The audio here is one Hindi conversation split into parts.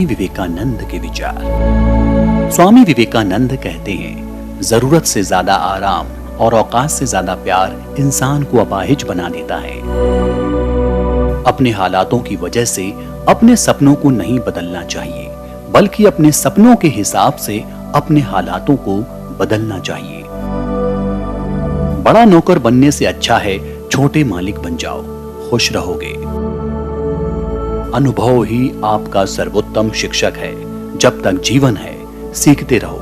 विवेकानंद के विचार। स्वामी विवेकानंद कहते हैं, जरूरत से ज्यादा आराम और औकात से ज्यादा प्यार इंसान को अपाहिज बना देता है। अपने हालातों की वजह से अपने सपनों को नहीं बदलना चाहिए, बल्कि अपने सपनों के हिसाब से अपने हालातों को बदलना चाहिए। बड़ा नौकर बनने से अच्छा है छोटे मालिक बन जाओ, खुश रहोगे। अनुभव ही आपका सर्वोत्तम शिक्षक है। जब तक जीवन है सीखते रहो।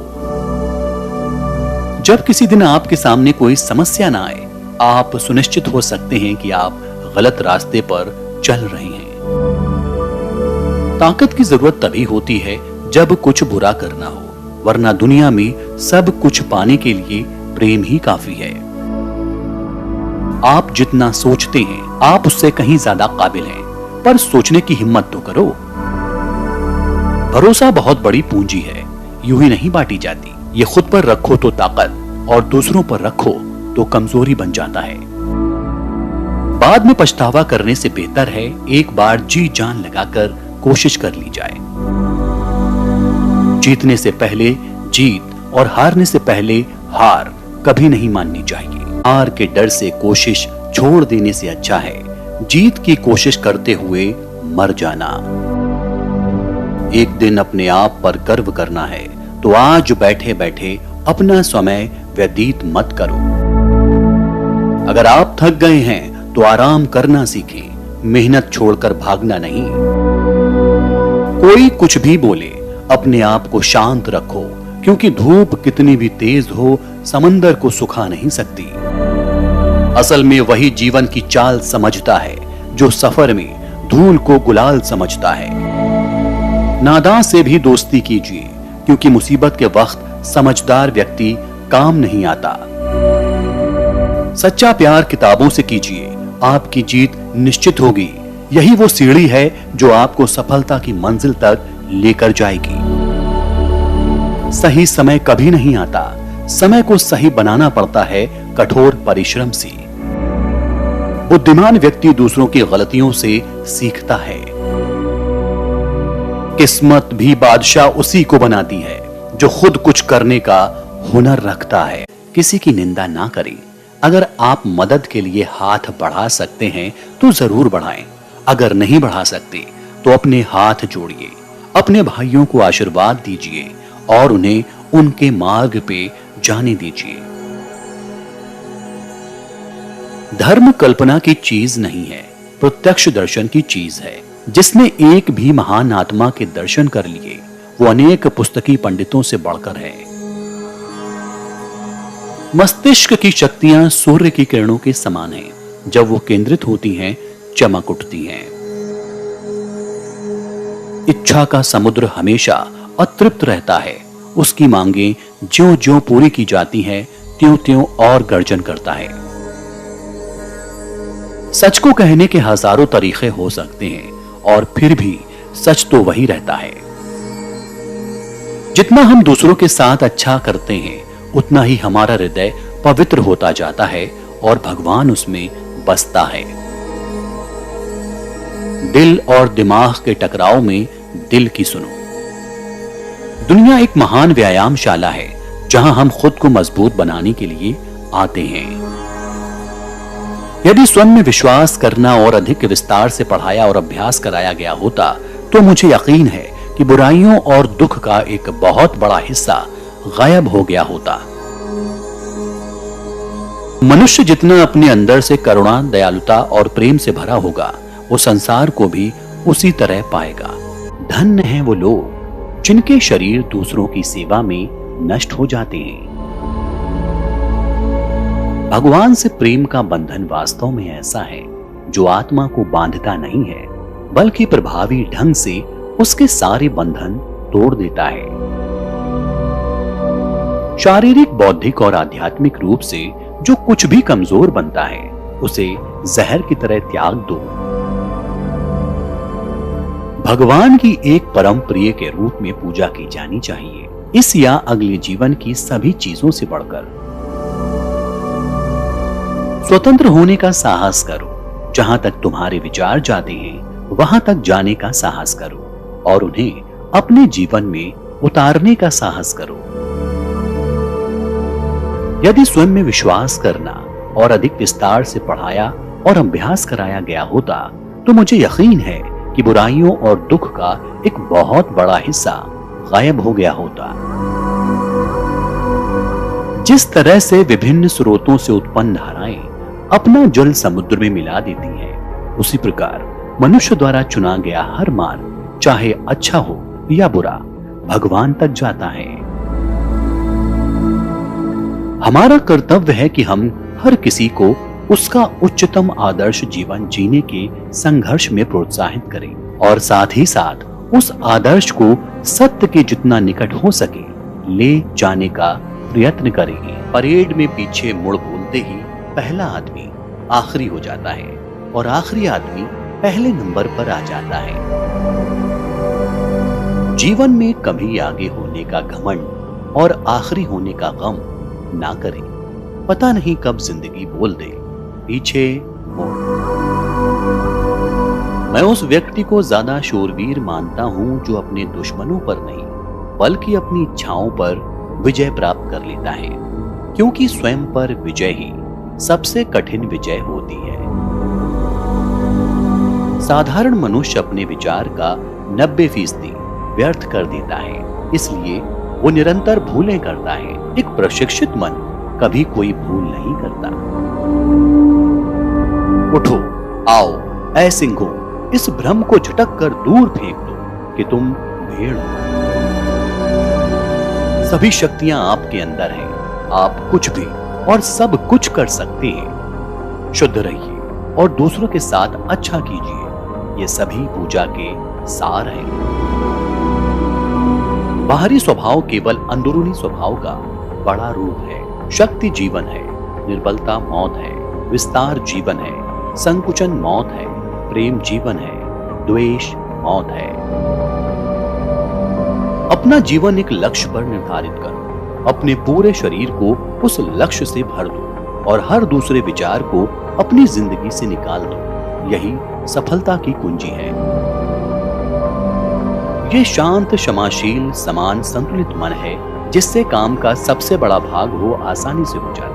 जब किसी दिन आपके सामने कोई समस्या ना आए, आप सुनिश्चित हो सकते हैं कि आप गलत रास्ते पर चल रहे हैं। ताकत की जरूरत तभी होती है जब कुछ बुरा करना हो, वरना दुनिया में सब कुछ पाने के लिए प्रेम ही काफी है। आप जितना सोचते हैं आप उससे कहीं ज्यादा काबिल हैं, पर सोचने की हिम्मत तो करो। भरोसा बहुत बड़ी पूंजी है, यूं ही नहीं बांटी जाती। ये खुद पर रखो तो ताकत और दूसरों पर रखो तो कमजोरी बन जाता है। बाद में पछतावा करने से बेहतर है एक बार जी जान लगाकर कोशिश कर ली जाए। जीतने से पहले जीत और हारने से पहले हार कभी नहीं माननी चाहिए। हार के डर से कोशिश छोड़ देने से अच्छा है जीत की कोशिश करते हुए मर जाना। एक दिन अपने आप पर गर्व करना है तो आज बैठे बैठे अपना समय व्यतीत मत करो। अगर आप थक गए हैं तो आराम करना सीखें, मेहनत छोड़कर भागना नहीं। कोई कुछ भी बोले, अपने आप को शांत रखो, क्योंकि धूप कितनी भी तेज हो समंदर को सुखा नहीं सकती। असल में वही जीवन की चाल समझता है जो सफर में धूल को गुलाल समझता है। नादान से भी दोस्ती कीजिए, क्योंकि मुसीबत के वक्त समझदार व्यक्ति काम नहीं आता। सच्चा प्यार किताबों से कीजिए, आपकी जीत निश्चित होगी। यही वो सीढ़ी है जो आपको सफलता की मंजिल तक लेकर जाएगी। सही समय कभी नहीं आता, समय को सही बनाना पड़ता है कठोर परिश्रम से। बुद्धिमान व्यक्ति दूसरों की गलतियों से सीखता है। किस्मत भी बादशाह उसी को बनाती है जो खुद कुछ करने का हुनर रखता है। किसी की निंदा ना करें। अगर आप मदद के लिए हाथ बढ़ा सकते हैं तो जरूर बढ़ाएं। अगर नहीं बढ़ा सकते तो अपने हाथ जोड़िए, अपने भाइयों को आशीर्वाद दीजिए और उन्हें उनके मार्ग पे जाने दीजिए। धर्म कल्पना की चीज नहीं है, प्रत्यक्ष दर्शन की चीज है। जिसने एक भी महान आत्मा के दर्शन कर लिए वो अनेक पुस्तकी पंडितों से बढ़कर है। मस्तिष्क की शक्तियां सूर्य की किरणों के समान हैं। जब वो केंद्रित होती हैं, चमक उठती हैं। इच्छा का समुद्र हमेशा अतृप्त रहता है। उसकी मांगें ज्यों-ज्यों पूरी की जाती हैं, त्यों-त्यों और गर्जन करता है। सच को कहने के हजारों तरीके हो सकते हैं और फिर भी सच तो वही रहता है। जितना हम दूसरों के साथ अच्छा करते हैं, उतना ही हमारा हृदय पवित्र होता जाता है और भगवान उसमें बसता है। दिल और दिमाग के टकराव में दिल की सुनो। दुनिया एक महान व्यायामशाला है जहां हम खुद को मजबूत बनाने के लिए आते हैं। यदि स्वयं में विश्वास करना और अधिक विस्तार से पढ़ाया और अभ्यास कराया गया होता तो मुझे यकीन है कि बुराइयों और दुख का एक बहुत बड़ा हिस्सा गायब हो गया होता। मनुष्य जितना अपने अंदर से करुणा, दयालुता और प्रेम से भरा होगा, वो संसार को भी उसी तरह पाएगा। धन्य हैं वो लोग जिनके शरीर दूसरों की सेवा में नष्ट हो जाते हैं। भगवान से प्रेम का बंधन वास्तव में ऐसा है जो आत्मा को बांधता नहीं है, बल्कि प्रभावी ढंग से उसके सारे बंधन तोड़ देता है। शारीरिक, बौद्धिक और आध्यात्मिक रूप से जो कुछ भी कमजोर बनता है, उसे जहर की तरह त्याग दो। भगवान की एक परम प्रिय के रूप में पूजा की जानी चाहिए, इस या अगले जीवन की सभी चीजों से बढ़कर। स्वतंत्र होने का साहस करो। जहां तक तुम्हारे विचार जाते हैं वहां तक जाने का साहस करो और उन्हें अपने जीवन में उतारने का साहस करो। यदि स्वयं में विश्वास करना और अधिक विस्तार से पढ़ाया और अभ्यास कराया गया होता तो मुझे यकीन है कि बुराइयों और दुख का एक बहुत बड़ा हिस्सा गायब हो गया होता। जिस तरह से विभिन्न स्रोतों से उत्पन्न धाराएं अपना जल समुद्र में मिला देती हैं, उसी प्रकार मनुष्य द्वारा चुना गया हर मार्ग, चाहे अच्छा हो या बुरा, भगवान तक जाता है। हमारा कर्तव्य है कि हम हर किसी को उसका उच्चतम आदर्श जीवन जीने के संघर्ष में प्रोत्साहित करें और साथ ही साथ उस आदर्श को सत्य के जितना निकट हो सके ले जाने का प्रयत्न करें। परेड में पीछे मुड़ बोलते ही पहला आदमी आखिरी हो जाता है और आखिरी आदमी पहले नंबर पर आ जाता है। जीवन में कभी आगे होने का घमंड और आखिरी होने का गम ना करें। पता नहीं कब जिंदगी बोल दे पीछे मुड़। मैं उस व्यक्ति को ज्यादा शूरवीर मानता हूं जो अपने दुश्मनों पर नहीं बल्कि अपनी इच्छाओं पर विजय प्राप्त कर लेता है, क्योंकि स्वयं पर विजय ही सबसे कठिन विजय होती है। साधारण मनुष्य अपने विचार का 90% व्यर्थ कर देता है, इसलिए वो निरंतर भूलें करता है। एक प्रशिक्षित मन कभी कोई भूल नहीं करता। उठो, आओ ऐ सिंहो, इस भ्रम को झटक कर दूर फेंक दो कि तुम भेड़ हो। सभी शक्तियां आपके अंदर हैं। आप कुछ भी और सब कुछ कर सकते हैं। शुद्ध रहिए और दूसरों के साथ अच्छा कीजिए। ये सभी पूजा के सार हैं। बाहरी स्वभाव केवल अंदरूनी स्वभाव का बड़ा रूप है। शक्ति जीवन है, निर्बलता मौत है, विस्तार जीवन है, संकुचन मौत है, प्रेम जीवन है, द्वेष मौत है। अपना जीवन एक लक्ष्य पर निर्धारित करो। अपने पूरे शरीर को उस लक्ष्य से भर दो और हर दूसरे विचार को अपनी जिंदगी से निकाल दो। यही सफलता की कुंजी है। ये शांत, क्षमाशील, समान, संतुलित मन है जिससे काम का सबसे बड़ा भाग हो आसानी से हो जाता है।